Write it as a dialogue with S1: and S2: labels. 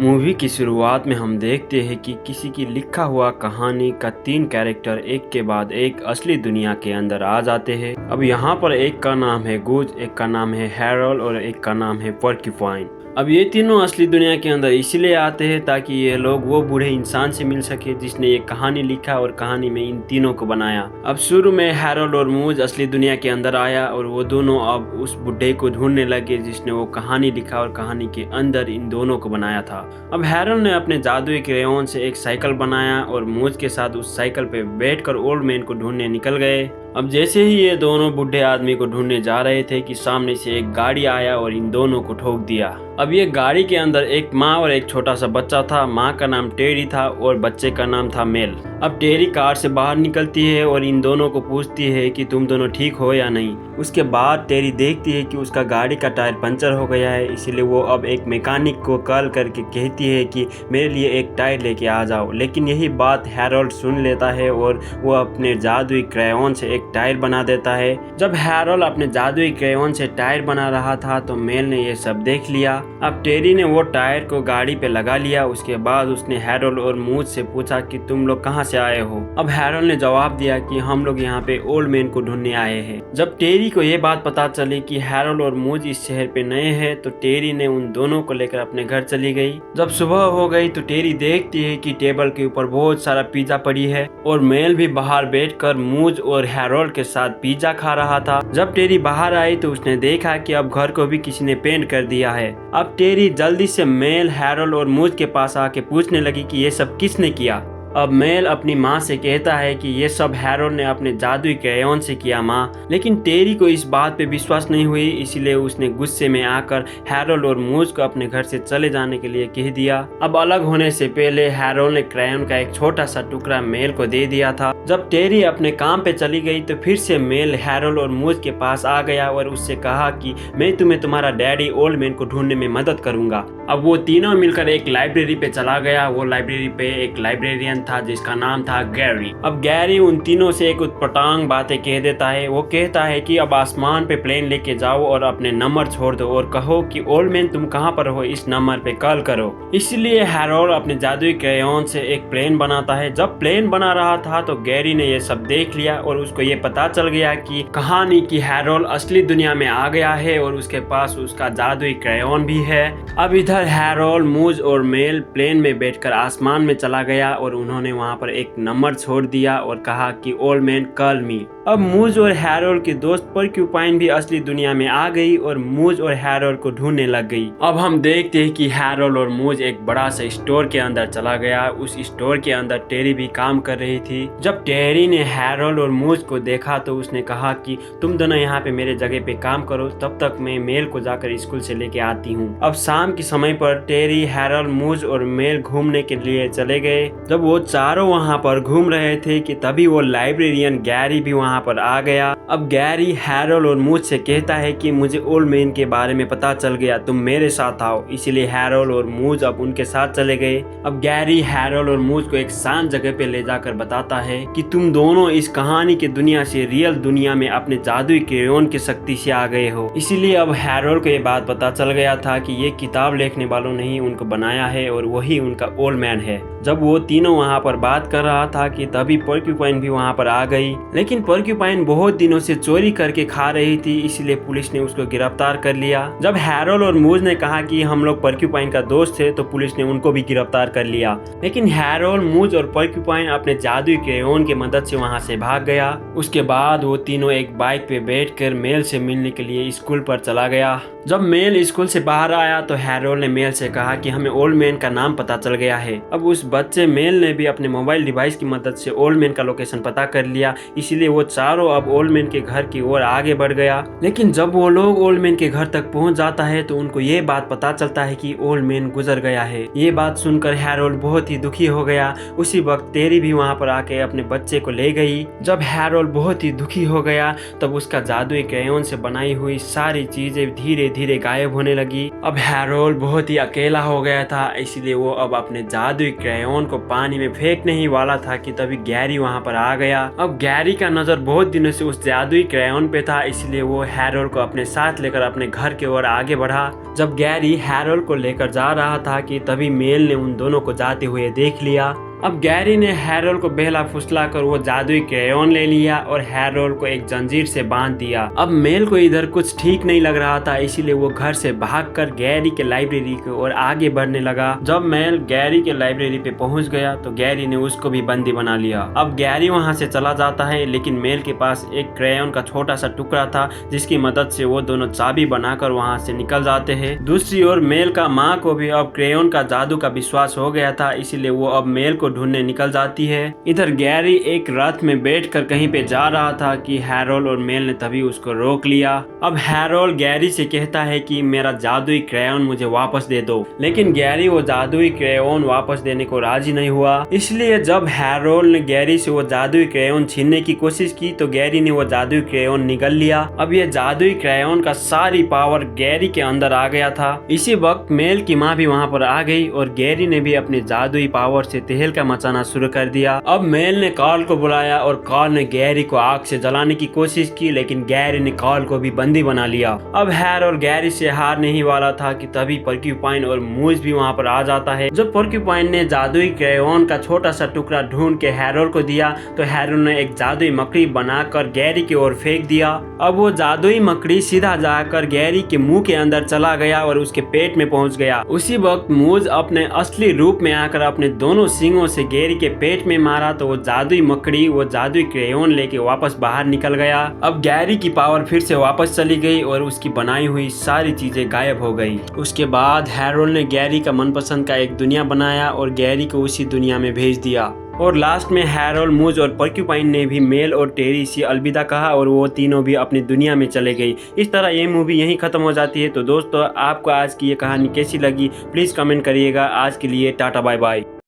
S1: Movie की शुरुआत में हम देखते हैं कि किसी की लिखा हुआ कहानी का 3 कैरेक्टर एक के बाद एक असली दुनिया के अंदर आ जाते हैं। अब यहाँ पर एक का नाम है गुज, एक का नाम है हैरोल्ड और एक का नाम है पोर्क्यूपाइन। अब ये तीनों असली दुनिया के अंदर इसलिए आते हैं ताकि ये लोग वो बूढ़े इंसान से मिल सके जिसने ये कहानी लिखा और कहानी में इन तीनों को बनाया। अब शुरू में हैरोल्ड और मूज असली दुनिया के अंदर आया और वो दोनों अब उस बुढ़े को ढूंढने लगे जिसने वो कहानी लिखा और कहानी के अंदर इन दोनों को बनाया था। अब हैरोल्ड ने अपने जादुई क्रेयॉन से एक साइकिल बनाया और मूज के साथ उस साइकिल पे बैठकर ओल्ड मैन को ढूंढने निकल गए। अब जैसे ही ये दोनों बुढ़े आदमी को ढूंढने जा रहे थे कि सामने से एक गाड़ी आया और इन दोनों को ठोक दिया। अब ये गाड़ी के अंदर एक माँ और एक छोटा सा बच्चा था। माँ का नाम टेरी था और बच्चे का नाम था मेल। अब टेरी कार से बाहर निकलती है और इन दोनों को पूछती है कि तुम दोनों ठीक हो या नहीं। उसके बाद टेरी देखती है कि उसका गाड़ी का टायर पंचर हो गया है, इसीलिए वो अब एक मैकेनिक को कॉल करके कहती है कि मेरे लिए एक टायर लेके आ जाओ। लेकिन यही बात हैरोल्ड सुन लेता है और वो अपने जादुई क्रेयॉन से एक टायर बना देता है। जब हैरोल्ड अपने जादुई क्रेयॉन से टायर बना रहा था तो मेल ने ये सब देख लिया। अब टेरी ने वो टायर को गाड़ी पे लगा लिया। उसके बाद उसने हैरोल्ड और मूज से पूछा कि तुम लोग कहाँ से आए हो। अब हैरोल्ड ने जवाब दिया कि हम लोग यहाँ पे ओल्ड मैन को ढूंढने आए हैं। जब टेरी को ये बात पता चली कि हैरोल्ड और मूज इस शहर पे नए हैं तो टेरी ने उन दोनों को लेकर अपने घर चली गई। जब सुबह हो गई तो टेरी देखती है कि टेबल के ऊपर बहुत सारा पिज्जा पड़ी है और मेल भी बाहर बैठकर मूज और हैरोल्ड के साथ पिज्जा खा रहा था। जब टेरी बाहर आई तो उसने देखा कि अब घर को भी किसी ने पेंट कर दिया है। अब टेरी जल्दी से मेल, हैरोल्ड और मूज के पास आके पूछने लगी कि ये सब किसने किया। अब मेल अपनी माँ से कहता है कि ये सब हैरोल्ड ने अपने जादुई क्रेयॉन से किया माँ। लेकिन टेरी को इस बात पे विश्वास नहीं हुई, इसीलिए उसने गुस्से में आकर हैरोल्ड और मूज को अपने घर से चले जाने के लिए कह दिया। अब अलग होने से पहले हैरोल्ड ने क्रेयॉन का एक छोटा सा टुकड़ा मेल को दे दिया था। जब टेरी अपने काम पे चली गई तो फिर से मेल हैरोल्ड और मूज के पास आ गया और उससे कहा कि मैं तुम्हें तुम्हारा डैडी ओल्ड मैन को ढूंढने में मदद करूंगा। अब वो तीनों मिलकर एक लाइब्रेरी पे चला गया। वो लाइब्रेरी पे एक लाइब्रेरियन था जिसका नाम था गैरी। अब गैरी उन तीनों से एक उटपटांग बातें कह देता है। वो कहता है कि अब आसमान पे प्लेन लेके जाओ और अपने नंबर छोड़ दो और कहो कि ओल्ड मैन तुम कहाँ पर हो, इस नंबर पे कॉल करो। इसलिए हैरोल्ड अपने जादुई क्रेयॉन से एक प्लेन बनाता है। जब प्लेन बना रहा था तो गैरी ने ये सब देख लिया और उसको ये पता चल गया कि कहानी की हैरोल्ड असली दुनिया में आ गया है और उसके पास उसका जादुई क्रेयॉन भी है। अब इधर हैरोल्ड, मूज और मेल प्लेन में बैठकर आसमान में चला गया और उन्होंने वहां पर एक नंबर छोड़ दिया और कहा कि ओल्ड मैन कॉल मी। अब मूज और हैरोल्ड की दोस्त पोर्क्यूपाइन भी असली दुनिया में आ गई और मूज और हैरोल्ड को ढूंढने लग गई। अब हम देखते हैं कि हैरोल्ड और मूज एक बड़ा सा स्टोर के अंदर चला गया। उस स्टोर के अंदर टेरी भी काम कर रही थी। जब टेरी ने हैरोल्ड और मूज को देखा तो उसने कहा कि तुम दोनों यहाँ पे मेरे जगह पे काम करो, तब तक मैं मेल को जाकर स्कूल से लेके आती हूँ। अब शाम के समय पर टेरी, हैरोल्ड, मूज और मेल घूमने के लिए चले गए। जब वो चारों वहाँ पर घूम रहे थे कि तभी वो लाइब्रेरियन गैरी भी वहाँ पर आ गया। अब गैरी हैरोल्ड और मूज से कहता है कि मुझे ओल्ड मैन के बारे में पता चल गया, तुम मेरे साथ आओ। इसीलिए हैरोल्ड और मूज अब उनके साथ चले गए। अब गैरी हैरोल्ड और मूज को एक शांत जगह पे ले जाकर बताता है कि तुम दोनों इस कहानी की दुनिया से रियल दुनिया में अपने जादुई क्रेयॉन की शक्ति से आ गए हो। इसीलिए अब हैरोल्ड को ये बात पता चल गया था कि ये किताब लिखने वालों ने ही उनको बनाया है और वही उनका ओल्ड मैन है। जब वो तीनों वहाँ पर बात कर रहा था कि तभी पोर्क्यूपाइन भी वहाँ पर आ गई। लेकिन पोर्क्यूपाइन बहुत दिनों से चोरी करके खा रही थी, इसलिए पुलिस ने उसको गिरफ्तार कर लिया। जब हैरोल्ड और मूज ने कहा कि हम लोग पोर्क्यूपाइन का दोस्त थे तो पुलिस ने उनको भी गिरफ्तार कर लिया। लेकिन हैरोल्ड, मूज और पोर्क्यूपाइन अपने जादुई क्रेयॉन की मदद से वहाँ से भाग गया। उसके बाद वो तीनों एक बाइक पे बैठकर मेल से मिलने के लिए स्कूल पर चला गया। जब मेल स्कूल से बाहर आया तो हैरोल्ड ने मेल से कहा कि हमें ओल्ड मैन का नाम पता चल गया है। अब उस बच्चे मेल ने भी अपने मोबाइल डिवाइस की मदद से ओल्ड मैन का लोकेशन पता कर लिया। इसीलिए वो चारों अब ओल्ड मैन के घर की ओर आगे बढ़ गया। लेकिन जब वो लोग ओल्ड मैन के घर तक पहुंच जाता है तो उनको ये बात पता चलता है कि ओल्ड मैन गुजर गया है। ये बात सुनकर हैरोल्ड बहुत ही दुखी हो गया। उसी वक्त टेरी भी वहाँ पर आके अपने बच्चे को ले गई। जब हैरोल्ड बहुत ही दुखी हो गया तब उसका जादुई क्रेयॉन से बनाई हुई सारी चीजें धीरे धीरे गायब होने लगी। अब हैरोल्ड बहुत ही अकेला हो गया था, इसलिए वो अब अपने जादुई क्रेयॉन को पानी में फेंकने ही वाला था कि तभी गैरी वहाँ पर आ गया। अब गैरी का नजर बहुत दिनों से उस जादुई क्रेयॉन पे था, इसलिए वो हैरोल्ड को अपने साथ लेकर अपने घर की ओर आगे बढ़ा। जब गैरी हैरोल्ड को लेकर जा रहा था कि तभी मेल ने उन दोनों को जाते हुए देख लिया। अब गैरी ने हैरोल्ड को बहला फुसला कर वो जादुई क्रेयॉन ले लिया और हैरोल्ड को एक जंजीर से बांध दिया। अब मेल को इधर कुछ ठीक नहीं लग रहा था, इसीलिए वो घर से भागकर गैरी के लाइब्रेरी की ओर आगे बढ़ने लगा। जब मेल गैरी के लाइब्रेरी पे पहुंच गया तो गैरी ने उसको भी बंदी बना लिया। अब गैरी वहां से चला जाता है, लेकिन मेल के पास एक क्रेयॉन का छोटा सा टुकड़ा था जिसकी मदद से वो दोनों चाबी बनाकर वहां से निकल जाते हैं। दूसरी ओर मेल का माँ को भी अब क्रेयॉन का जादू का विश्वास हो गया था, इसीलिए वो अब मेल को ढूंढने निकल जाती है। इधर गैरी एक रथ में बैठकर कहीं पे जा रहा था कि हैरोल्ड और मेल ने तभी उसको रोक लिया। अब हैरोल्ड गैरी से कहता है कि मेरा जादुई क्रेयॉन मुझे वापस दे दो, लेकिन गैरी वो जादुई क्रेयॉन वापस देने को राजी नहीं हुआ। इसलिए जब हैरोल्ड ने गैरी से वो जादुई क्रेयॉन छीनने की कोशिश की तो गैरी ने वो जादुई क्रेयॉन निगल लिया। अब ये जादुई क्रेयॉन का सारी पावर गैरी के अंदर आ गया था। इसी वक्त मेल की माँ भी वहाँ पर आ गई और गैरी ने भी अपने जादुई पावर से तहलका मचाना शुरू कर दिया। अब मेल ने कार्ल को बुलाया और कार्ल ने गैरी को आग से जलाने की कोशिश की, लेकिन गैरी ने कार्ल को भी बंदी बना लिया। अब हैरोल्ड गैरी से हारने ही वाला था कि तभी पोर्क्यूपाइन और मूज भी वहाँ पर आ जाता है। जब पोर्क्यूपाइन ने जादुई क्रेयॉन का छोटा सा टुकड़ा ढूंढ के हैरोल्ड को दिया तो हैरोल्ड ने एक जादुई मकड़ी बनाकर गैरी की ओर फेंक दिया। अब वो जादुई मकड़ी सीधा जाकर गैरी के मुंह के अंदर चला गया और उसके पेट में पहुंच गया। उसी वक्त मूज अपने असली रूप में आकर अपने दोनों सींगों से गैरी के पेट में मारा तो वो जादुई मकड़ी वो जादुई क्रेयॉन लेके वापस बाहर निकल गया। अब गैरी की पावर फिर से वापस चली गई और उसकी बनाई हुई सारी चीजें गायब हो गई। उसके बाद हैरोल्ड ने गैरी का मनपसंद का एक दुनिया बनाया और गैरी को उसी दुनिया में भेज दिया। और लास्ट में हैरोल्ड, मूज और पोर्क्यूपाइन ने भी मेल और टेरी से अलविदा कहा और वो तीनों भी अपनी दुनिया में चले गई। इस तरह ये मूवी यहीं खत्म हो जाती है। तो दोस्तों, आपको आज की ये कहानी कैसी लगी प्लीज कमेंट करिएगा। आज के लिए टाटा बाय बाय।